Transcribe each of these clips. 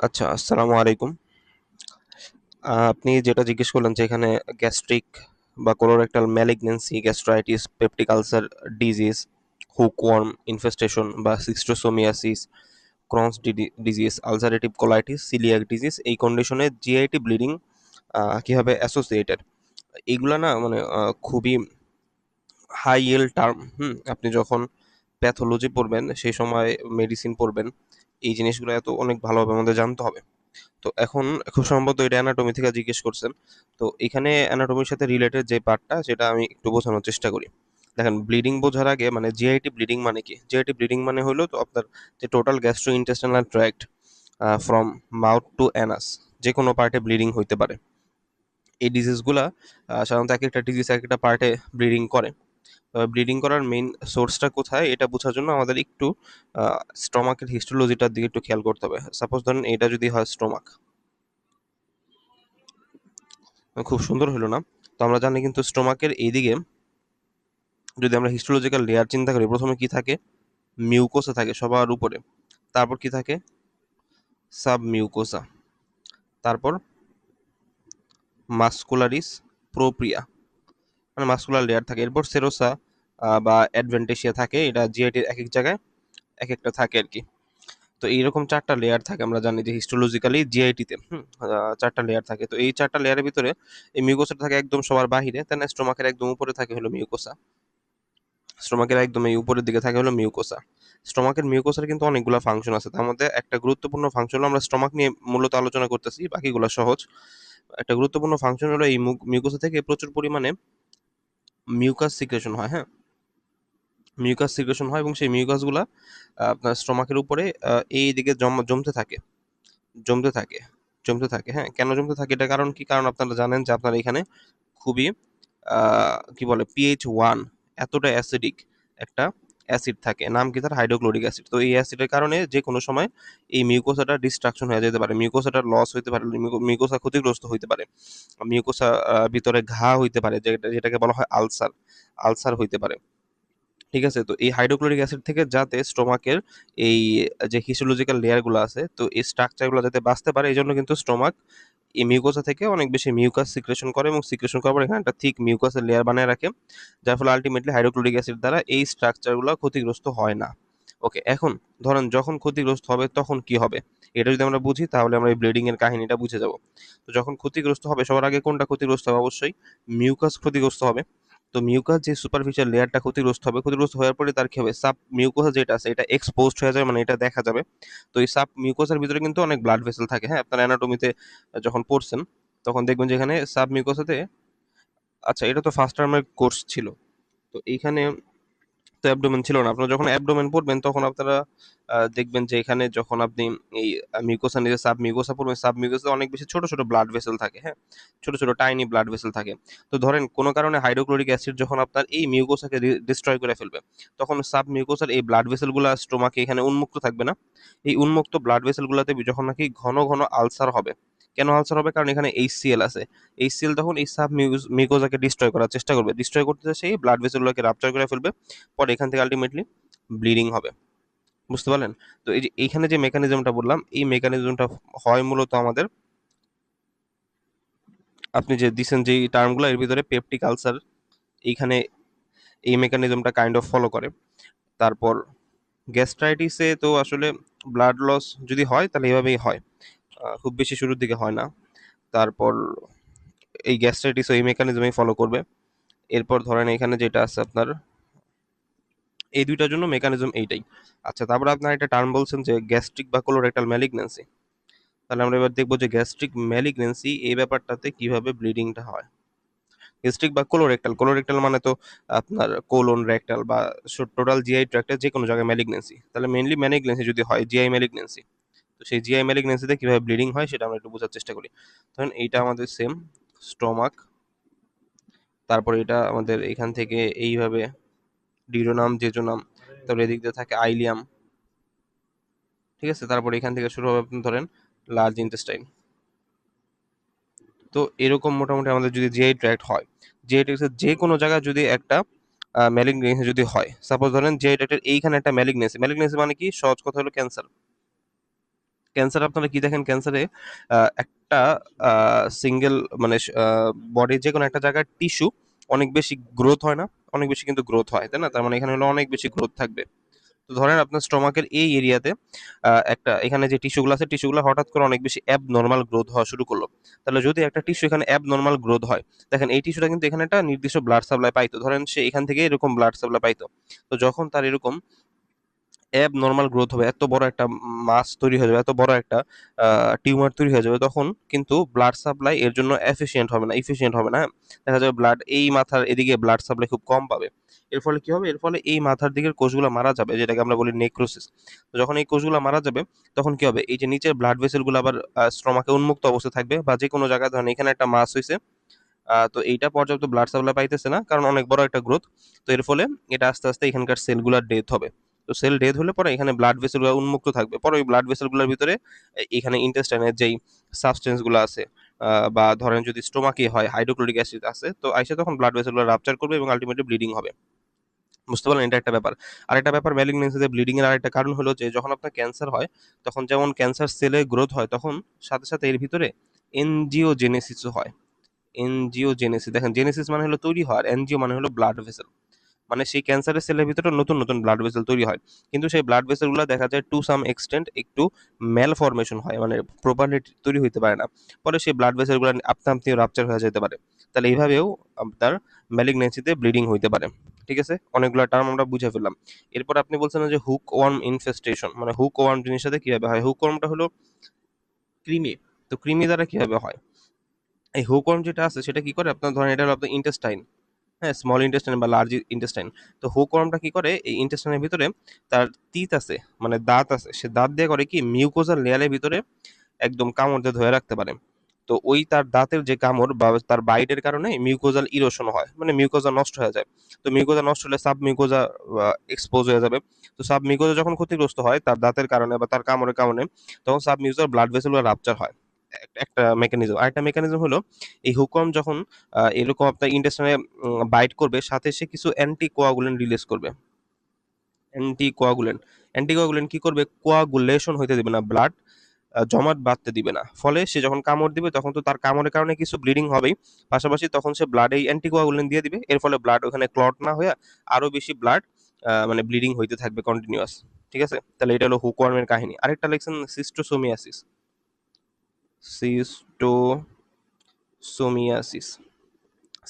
আচ্ছা, আসসালামু আলাইকুম। আপনি যেটা জিজ্ঞেস করলেন যে এখানে গ্যাস্ট্রিক বা colorectal malignancy, gastritis, peptic ulcer disease, hookworm infestation বা schistosomiasis, Crohn's disease, ulcerative colitis, coeliac disease এই কন্ডিশনে জিআইটি ব্লিডিং কিভাবে অ্যাসোসিয়েটেড? এগুলা না মানে খুবই হাই ইয়েল্ড টার্ম। আপনি যখন প্যাথোলজি পড়বেন সেই সময় মেডিসিন পড়বেন, এই জিনিসগুলো এত অনেক ভালোভাবে আমাদের জানতে হবে। তো এখন খুব সম্ভবত এটা অ্যানাটমি থেকে জিজ্ঞেস করছেন। তো এখানে অ্যানাটমির সাথে রিলেটেড যে পার্টটা সেটা আমি একটু বোঝানোর চেষ্টা করি। দেখেন, ব্লিডিং বোঝার আগে মানে জিআইটি ব্লিডিং মানে কি? জিআইটি ব্লিডিং মানে হলো তো আপনার যে total gastro intestinal tract from mouth to Anas যে কোনো পার্টে ব্লিডিং হইতে পারে। এই ডিজিজগুলা সাধারণত এক একটা ডিজিজ এক একটা পার্টে ব্লিডিং করে। ব্লিডিং করার মেইন সোর্সটা কোথায় এটা বোঝার জন্য আমাদের একটু স্টমাকের হিস্টোলজিটার দিকে একটু খেয়াল করতে হবে। সাপোজ ধরেন এটা যদি হয় স্টমাক, খুব সুন্দর হলো না? তো আমরা জানি কিন্তু স্টোমাকের এইদিকে যদি আমরা হিস্টোলজিক্যাল লেয়ার চিন্তা করি, প্রথমে কি থাকে? মিউকোসা থাকে সবার উপরে। তারপর কি থাকে? Sub mucosa. তারপর মাস্কুলারিস প্রোপ্রিয়া, মানে মাস্কুলার লেয়ার থাকে। এরপর সেরোসা বা অ্যাডভেন্টেশিয়া থাকে। এটা জিআইটির এক এক জায়গায় এক একটা থাকে আর কি। তো এইরকম চারটা লেয়ার থাকে, আমরা জানি যে হিস্টোলজিক্যালি জিআইটিতে চারটা লেয়ার থাকে। তো এই চারটা লেয়ারের ভিতরে এই মিউকোসাটা থাকে একদম সবার বাহিরে, তাই না? স্টোমাকের একদম উপরে থাকে হলো মিউকোসা। স্টোমাকের একদম এই উপরের দিকে থাকে হলো মিউকোসা। স্টোমাকের মিউকোসার কিন্তু অনেকগুলো ফাংশন আছে, তার মধ্যে একটা গুরুত্বপূর্ণ ফাংশন হলো, আমরা স্টোমাক নিয়ে মূলত আলোচনা করতেছি, বাকিগুলো সহজ। একটা গুরুত্বপূর্ণ ফাংশন হলো এই মিউকোসা থেকে প্রচুর পরিমাণে মিউকাস সিক্রেশন হয়। হ্যাঁ, মিউকাস সিক্রেশন হয় এবং সেই মিউকাসগুলা আপনার স্টোমাকের উপরে এই দিকে জমতে থাকে, জমতে থাকে, জমতে থাকে। হ্যাঁ, কেন জমতে থাকে? এটা কারণ কি? কারণ আপনারা জানেন যে আপনার এখানে খুবই কি বলে pH 1 এতটা অ্যাসিডিক একটা অ্যাসিড থাকে, নাম কি তার? Hydrochloric acid. তো এই অ্যাসিডের কারণে যে কোনো সময় এই মিউকোসাটা ডিস্ট্রাকশন হয়ে যেতে পারে, মিউকোসাটার লস হইতে পারে, মিউকোসা ক্ষতিগ্রস্ত হইতে পারে, মিউকোসা ভিতরে ঘা হইতে পারে, যেটাকে বলা হয় আলসার, আলসার হইতে পারে। ঠিক আছে? তো এই হাইড্রোক্লোরিক অ্যাসিড থেকে যাতে স্টোমাকের এই যে হিস্টোলজিক্যাল লেয়ার গুলো আছে, তো এই স্ট্রাকচার গুলো যাতে বাঁচতে পারে এই জন্য কিন্তু স্টোমাক এই মিউকোসা থেকে অনেক বেশি মিউকাস সিক্রেশন করে এবং সিক্রেশন করার পর এখানে একটা থিক মিউকাসের লেয়ার বানিয়ে রাখে, যার ফলে আলটিমেটলি হাইড্রোক্লোরিক অ্যাসিড দ্বারা এই স্ট্রাকচার গুলো ক্ষতিগ্রস্ত হয় না। ওকে, এখন ধরেন যখন ক্ষতিগ্রস্ত হবে তখন কি হবে? এটা যদি আমরা বুঝি তাহলে আমরা এই ব্লিডিং এর কাহিনীটা বুঝে যাব। তো যখন ক্ষতিগ্রস্ত হবে সবার আগে কোনটা ক্ষতিগ্রস্ত হবে? অবশ্যই মিউকাস ক্ষতিগ্রস্ত হবে। তো মিউকাস যে সুপারফিশিয়াল লেয়ারটা ক্ষতিগ্রস্ত হবে, ক্ষতিগ্রস্ত হওয়ার পরে তার কি হবে? সাব মিউকোসা যেটা আছে এটা এক্সপোজড হয়ে যাবে, মানে এটা দেখা যাবে। তো এই সাব মিউকোসার ভিতরে কিন্তু অনেক ব্লাড ভেসেল থাকে। হ্যাঁ, আপনার অ্যানাটমিতে যখন পড়ছেন তখন দেখবেন যে এখানে সাব মিউকোসাতে, আচ্ছা এটা তো ফার্স্ট টার্মের কোর্স ছিল, তো এইখানে তো অ্যাবডোমেন ছিল না। আপনারা যখন অ্যাবডোমেন পড়বেন তখন আপনারা দেখবেন যে এখানে যখন আপনি এই মিউকোসা নিয়ে সাব মিউকোসা পড়বেন, সাব মিউকোসাতে অনেক বেশি ছোট ছোট ব্লাড ভেসেল থাকে। হ্যাঁ, ছোট ছোট টাইনি ব্লাড ভেসেল থাকে। তো ধরেন কোনো কারণে হাইড্রোক্লোরিক অ্যাসিড যখন আপনার এই মিউকোসাকে ডিস্ট্রয় করে ফেলবে, তখন সাব মিউকোসার এই ব্লাড ভেসেলগুলো স্টোমাকে এখানে উন্মুক্ত থাকবে না। এই উন্মুক্ত ব্লাড ভেসেলগুলোতে যখন নাকি ঘন ঘন আলসার হবে। কেন আলসার হবে? কারণ এখানে এইচসিএল আছে। এইচসিএল তখন এই সাব মিউকোসাকে ডিস্ট্রয় করার চেষ্টা করবে, ডিস্ট্রয় করতে সেই ব্লাড ভেসেলগুলোকে রাপচার করে ফেলবে। পরে এখান থেকে আলটিমেটলি ব্লিডিং হবে। বুঝতে পারলেন? তো এই যে এইখানে যে মেকানিজমটা বললাম, এই মেকানিজমটা হয় মূলত আমাদের, আপনি যে দিছেন যেই টার্মগুলো এর ভিতরে পেপটিক আলসার, এইখানে এই মেকানিজমটা কাইন্ড অফ ফলো করে। তারপর গ্যাস্ট্রাইটিসে তো আসলে ব্লাড লস যদি হয় তাহলে এভাবেই হয়, খুব বেশি শুরুর দিকে হয় না। তারপর এই গ্যাস্ট্রাইটিসও এই মেকানিজমেই ফলো করবে। এরপর ধরেন এখানে যেটা আছে আপনার, এই দুইটার জন্য মেকানিজম এইটাই। আচ্ছা, তারপর আপনার একটা টার্ম বলছেন যে গ্যাস্ট্রিক বা কোলোরেক্টাল ম্যালিগন্যান্সি। তাহলে আমরা এবার দেখবো যে গ্যাস্ট্রিক ম্যালিগন্যান্সি এই ব্যাপারটাতে কিভাবে ব্লিডিংটা হয়। গ্যাস্ট্রিক বা কোলোরেক্টাল, কোলোরেক্টাল মানে তো আপনার কোলন, রেক্টাল বা টোটাল জিআই ট্র্যাক্টের যে কোনো জায়গায় ম্যালিগন্যান্সি। তাহলে মেইনলি ম্যালিগন্যান্সি যদি হয় জিআই ম্যালিগন্যান্সি, তো সেই জিআই ম্যালিগন্যান্সিতে কিভাবে ব্লিডিং হয় সেটা আমরা একটু বোঝার চেষ্টা করি। ধরেন এইটা আমাদের সেম স্টমাক, তারপর এটা আমাদের এখান থেকে এইভাবে ডিউডোনাম, জেজোনাম, তারপর এদিক দিয়ে থাকে আইলিয়াম। ঠিক আছে, তারপর এখান থেকে শুরু হবে আপনি ধরেন লার্জ ইন্টেস্টাইন। তো এরকম মোটামুটি আমাদের যদি জিআই ট্র্যাক্ট হয়, জিআই ট্র্যাক্টের যে কোনো জায়গায় যদি একটা ম্যালিগনেন্সি যদি হয়, সাপোজ ধরেন জিআই ট্র্যাক্টের এইখানে একটা ম্যালিগনেন্সি, ম্যালিগনেন্সি মানে কি? সহজ কথা হলো ক্যান্সার। ক্যান্সার আপনারা কি দেখেন, ক্যান্সারে একটা সিঙ্গেল মানে বডির যে কোনো একটা জায়গায় টিস্যু অনেক বেশি গ্রোথ হয় না, অনেক বেশি কিন্তু গ্রোথ হয়, তাই না? তার মানে এখানে হলো অনেক বেশি গ্রোথ থাকবে। তো ধরেন আপনার স্টমাকের এই এরিয়াতে একটা এখানে যে টিস্যুগুলো আছে, টিস্যুগুলো হঠাৎ করে অনেক বেশি অ্যাবনর্মাল গ্রোথ হওয়া শুরু করলো। তাহলে যদি একটা টিস্যু এখানে অ্যাবনর্মাল গ্রোথ হয়, দেখেন এই টিস্যুটা কিন্তু এখানে একটা নির্দিষ্ট ব্লাড সাপ্লাই পাইতো, ধরেন সে এখান থেকে এরকম ব্লাড সাপ্লাই পাইতো। তো যখন তার এরকম অ্যাবনর্মাল গ্রোথ হবে, এত বড় একটা মাস তৈরি হয়ে যাবে, এত বড় একটা টিউমার তৈরি হয়ে যাবে, তখন কিন্তু ব্লাড সাপ্লাই এর জন্য ইফিসিয়েন্ট হবে না, হ্যাঁ? দেখা যাবে ব্লাড এই মাথার এদিকে ব্লাড সাপ্লাই খুব কম পাবে। এর ফলে কি হবে? এর ফলে এই মাথার দিকের কোষগুলো মারা যাবে, যেটাকে আমরা বলি নেক্রোসিস। তো যখন এই কোষগুলো মারা যাবে, তখন কি হবে? এই যে নিচের ব্লাড ভেসেলগুলো আবার স্টমাকে উন্মুক্ত অবস্থায় থাকবে, বা যে কোনো জায়গায় ধরেন এখানে একটা মাস হইছে, তো এইটা পর্যাপ্ত ব্লাড সাপ্লাই পাইতেছে না, কারণ অনেক বড় একটা গ্রোথ। তো এর ফলে এটা আস্তে আস্তে এখানকার সেলগুলার ডেথ হবে। তো সেল ডেথ হলে পরে এখানে ব্লাড ভেসেলগুলো উন্মুক্ত থাকবে, পরে ওই ব্লাড ভেসেলগুলোর ভিতরে এখানে ইন্টেস্টাইনের যেই সাবস্টেন্স গুলো আছে, বা ধরেন যদি স্টোমাকে হয়, হাইড্রোক্লোরিক অ্যাসিড আছে, তো আইসা তখন ব্লাড ভেসেলগুলো রাপচার করবে এবং আলটিমেটলি ব্লিডিং হবে। বুঝতে পারলেন? এটা একটা ব্যাপার। আরেকটা ব্যাপার, ম্যালিগন্যান্সিতে ব্লিডিং এর আরেকটা কারণ হলো যে যখন আপনার ক্যান্সার হয়, তখন যেমন ক্যান্সার সেলে গ্রোথ হয়, তখন সাথে সাথে এর ভিতরে এনজিওজেনেসিসও হয়। এনজিওজেনেসিস, দেখেন জেনেসিস মানে হলো তৈরি হওয়ার, এনজিও মানে হলো ব্লাড ভেসেল। মানে সেই ক্যান্সারের সেলের ভিতরে নতুন নতুন ব্লাড ভেসেল তৈরি হয়, কিন্তু সেই ব্লাড ভেসেলগুলো দেখা যায় টু সাম এক্সটেন্ট একটু ম্যাল ফরমেশন হয়, মানে প্রপারলি তৈরি হইতে পারে না। পরে সেই ব্লাড ভেসেলগুলো আপনা আপনি রাপচার হয়ে যেতে পারে। তাহলে এইভাবেও আপনার ম্যালিগন্যান্সিতে ব্লিডিং হইতে পারে। ঠিক আছে, অনেকগুলো টার্ম আমরা বুঝে ফেললাম। এরপর আপনি বলছেন যে হুক ওয়ার্ম ইনফেস্টেশন, মানে হুক ওয়ার্ম জিনিসটাতে কিভাবে হয়? হুক ওয়ার্মটা হলো কৃমি। তো কৃমি দ্বারা কিভাবে হয়? এই হুকওয়ার্ম যেটা আছে সেটা কি করে, আপনার ধরেন এটা হলো আপনার ইন্টেস্টাইন, হ্যাঁ, স্মল ইন্টেস্টাইন বা লার্জ ইন্টেস্টাইন। তো হুকওয়ার্মটা কি করে, এই ইন্টেস্টাইনের ভিতরে তার তিত আছে, মানে দাঁত আছে, সে দাঁত দিয়ে করে কি মিউকোজাল লেয়ারের ভিতরে একদম কামড় দিয়ে ধরে রাখতে পারে। তো ওই তার দাঁতের যে কামড় বা তার বাইটের কারণে মিউকোজাল ইরোশন হয়, মানে মিউকোজা নষ্ট হয়ে যায়। তো মিউকোজা নষ্ট হলে সাব মিউকোজা এক্সপোজ হয়ে যাবে। তো সাব মিউকোজা যখন ক্ষতিগ্রস্ত হয় তার দাঁতের কারণে বা তার কামড়ের কারণে, তখন সাব মিউকোজার ব্লাড ভেসেলগুলো রাপচার হয়। একটা মেকানিজম। আরেকটা মেকানিজম হলো, এই হুকওয়ার্ম যখন এরকম আপনার ইন্টেস্টাইনে বাইট করবে, সাথে সে কিছু অ্যান্টি কোয়াগুলেন্ট রিলিজ করবে। অ্যান্টি কোয়াগুলেন্ট কি করবে? কোয়াগুলেশন হইতে দিবে না, ব্লাড জমাট বাঁধতে দিবে না। ফলে সে যখন কামড় দিবে, তখন তো তার কামড়ের কারণে কিছু ব্লিডিং হবেই, পাশাপাশি তখন সে ব্লাডে অ্যান্টিকোয়াগুলেন্ট দিয়ে দিবে। এর ফলে ব্লাড ওখানে ক্লট না হয়ে আরো বেশি ব্লাড মানে ব্লিডিং হইতে থাকবে কন্টিনিউয়াস। ঠিক আছে, তাহলে এটা হলো হুকওয়ার্মের কাহিনী। আরেকটা লেখছেন সিস্টোসোমিয়াসিস। সিস্টোসোমিয়াসিস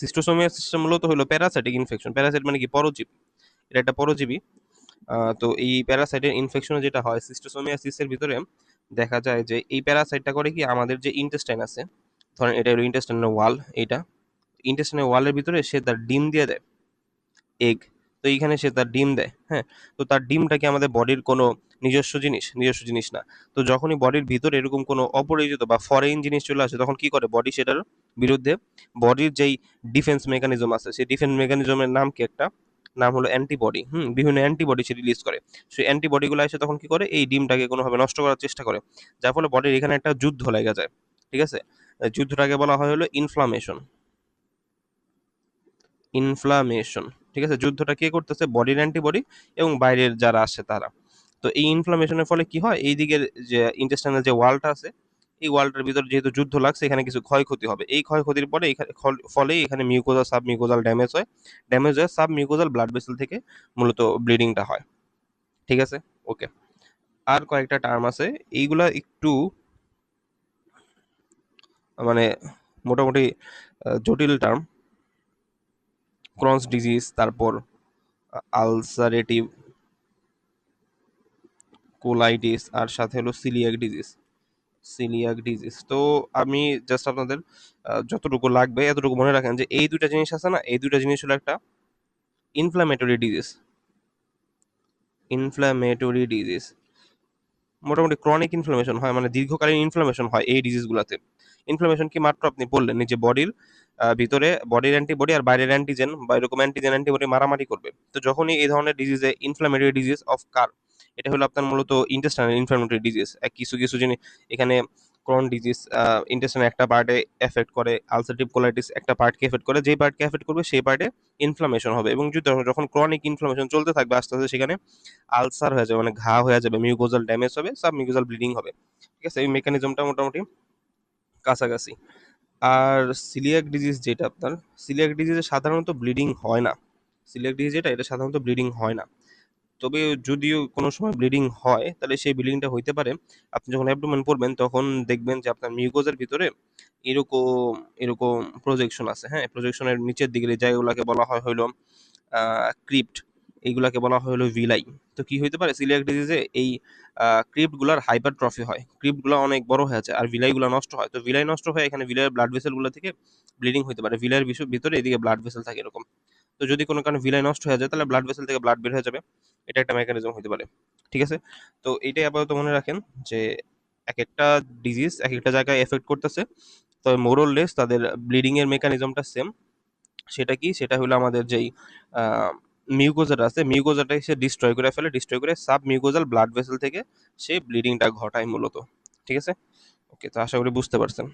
সিস্টোসোমিয়াসিসটা মূলত হলো প্যারাসাইটিক ইনফেকশন। প্যারাসাইট মানে কি? পরজীবী। এটা একটা পরজীবী। তো এই প্যারাসাইটের ইনফেকশনে যেটা হয় সিস্টোসোমিয়াসিসের ভিতরে, দেখা যায় যে এই প্যারাসাইটটা করে কি, আমাদের যে ইন্টেস্টাইন আছে, ধরেন এটা হলো ইন্টেস্টাইনের ওয়াল, এইটা ইন্টেস্টাইনের ওয়ালের ভিতরে সে তার ডিম দিয়ে দেয়, এগ। তো এইখানে সে তার ডিম দেয়, হ্যাঁ। তো তার ডিমটা কি আমাদের বডির কোনো নিজস্ব জিনিস না। তো যখনই বডির ভিতরে এরকম কোনো অপরিচিত বা ফরেন জিনিস চলে আসে, তখন কি করে বডি সেটার বিরুদ্ধে, বডির যেই ডিফেন্স মেকানিজম আছে, সেই ডিফেন্স মেকানিজমের নাম কি, একটা নাম হলো অ্যান্টিবডি। বিভিন্ন অ্যান্টিবডি সে রিলিজ করে। সেই অ্যান্টিবডিগুলো এসে তখন কি করে, এই ডিমটাকে কোনোভাবে নষ্ট করার চেষ্টা করে, যার ফলে বডির এখানে একটা যুদ্ধ লেগে যায়। ঠিক আছে, যুদ্ধটাকে বলা হয় হলো ইনফ্লামেশন। ইনফ্লামেশন ঠিক আছে, যুদ্ধটা কে করতেছে? বডির অ্যান্টিবডি এবং বাইরের যারা আসে তারা। তো এই ইনফ্লামেশনের ফলে কি হয়, এই দিকের যে ইন্টেস্টাইনাল যে ওয়ালটা আছে, এই ওয়ালটার ভিতর যেহেতু যুদ্ধ লাগছে, এখানে কিছু ক্ষয়ক্ষতি হবে। এই ক্ষয়ক্ষতির পরে এখানে ফলে এখানে মিউকোজা সাব মিউকোজাল ড্যামেজ হয় সাব মিউকোজাল ব্লাড ভেসেল থেকে মূলত ব্লিডিংটা হয়। ঠিক আছে, ওকে। আর কয়েকটা টার্ম আছে, এইগুলা একটু মানে মোটামুটি জটিল টার্ম। ক্রনস ডিজিজ, তারপর আলসারেটিভ কোলাইটিস, আর সাথে হলো সিলিয়াক ডিজিজ। তো আমি জাস্ট আপনাদের যতটুকু লাগবে এতটুকু মনে রাখেন যে এই দুইটা জিনিস আছে না, এই দুইটা জিনিস হলো একটা ইনফ্লামেটরি ডিজিজ। মোটামুটি ক্রনিক ইনফ্লামেশন হয়, মানে দীর্ঘকালীন ইনফ্লামেশন হয় এই ডিজিজগুলোতে। ইনফ্লামেশন কি মাত্র আপনি বললেন, যে বডির ভিতরে বডির অ্যান্টিবডি আর বাইরের অ্যান্টিজেন বা এরকম অ্যান্টিজেন অ্যান্টিবডি মারামারি করবে। তো যখনই এই ধরনের ডিজিজে, ইনফ্লামেটরি ডিজিজ অফ কার, এটা হলো আপনার মূলত ইন্টেস্টাইনাল ইনফ্লামেটরি ডিজিজ। কিছু কিছু জিনিস এখানে ক্রন ডিজিজ ইন্টেস্টাইনের একটা পার্টে এফেক্ট করে, আলসারেটিভ কোলাইটিস একটা পার্টকে এফেক্ট করে, যেই পার্টকে এফেক্ট করবে সেই পার্টে ইনফ্লামেশন হবে, এবং যদি যখন ক্রনিক ইনফ্লামেশন চলতে থাকবে আস্তে আস্তে সেখানে আলসার হয়ে যাবে, মানে ঘা হয়ে যাবে, মিউকোজাল ড্যামেজ হবে, সাব মিউকোজাল ব্লিডিং হবে। ঠিক আছে, এই মেকানিজমটা মোটামুটি কাছাকাছি। আর সিলিয়াক ডিজিজ যেটা আপনার, সিলিয়াক ডিজিজে সাধারণত ব্লিডিং হয় না। সিলিয়াক ডিজিজ যেটা, এটা সাধারণত ব্লিডিং হয় না। তবে যদিও কোনো সময় ব্লিডিং হয়, তাহলে সেই ব্লিডিংটা হইতে পারে আপনি যখন অ্যাবডোমেন পড়বেন তখন দেখবেন যে আপনার মিউকোজের ভিতরে এরকম এরকম প্রজেকশন আছে। হ্যাঁ, প্রজেকশনের নিচের দিকের এই জায়গাগুলোকে বলা হয় হইলো ক্রিপ্ট, এইগুলাকে বলা হয় হলো ভিলাই। তো কি হইতে পারে সিলিয়াক ডিজিজে, এই ক্রিপ্টগুলার হাইপারট্রফি হয়, ক্রিপ্টগুলো অনেক বড় হয়ে যায় আর ভিলাইগুলো নষ্ট হয়। তো ভিলাই নষ্ট হয়, এখানে ভিলাইয়ের ব্লাড ভেসেলগুলো থেকে ব্লিডিং হইতে পারে। ভিলাইয়ের ভিতরে এদিকে ব্লাড ভেসেল থাকে এরকম। তো যদি কোনো কারণে ভিলাই নষ্ট হয়ে যায় তাহলে ব্লাড ভেসেল থেকে ব্লাড বের হয়ে যাবে। এটা একটা মেকানিজম হতে পারে। ঠিক আছে, তো এইটাই আপাতত মনে রাখেন যে এক একটা ডিজিজ এক একটা জায়গায় এফেক্ট করতেছে, তবে মোরলেস তাদের ব্লিডিং এর মেকানিজমটা সেম। সেটা কি, সেটা হলো আমাদের যেই মিউকোজাটা আছে, মিউকোজাটাই সে ডিস্ট্রয় করে ফেলে, ডিস্ট্রয় করে সাব মিউকোজাল ব্লাড ভেসেল থেকে সে ব্লিডিংটা ঘটায় মূলত। ঠিক আছে, ওকে, তো আশা করি বুঝতে পারছেন।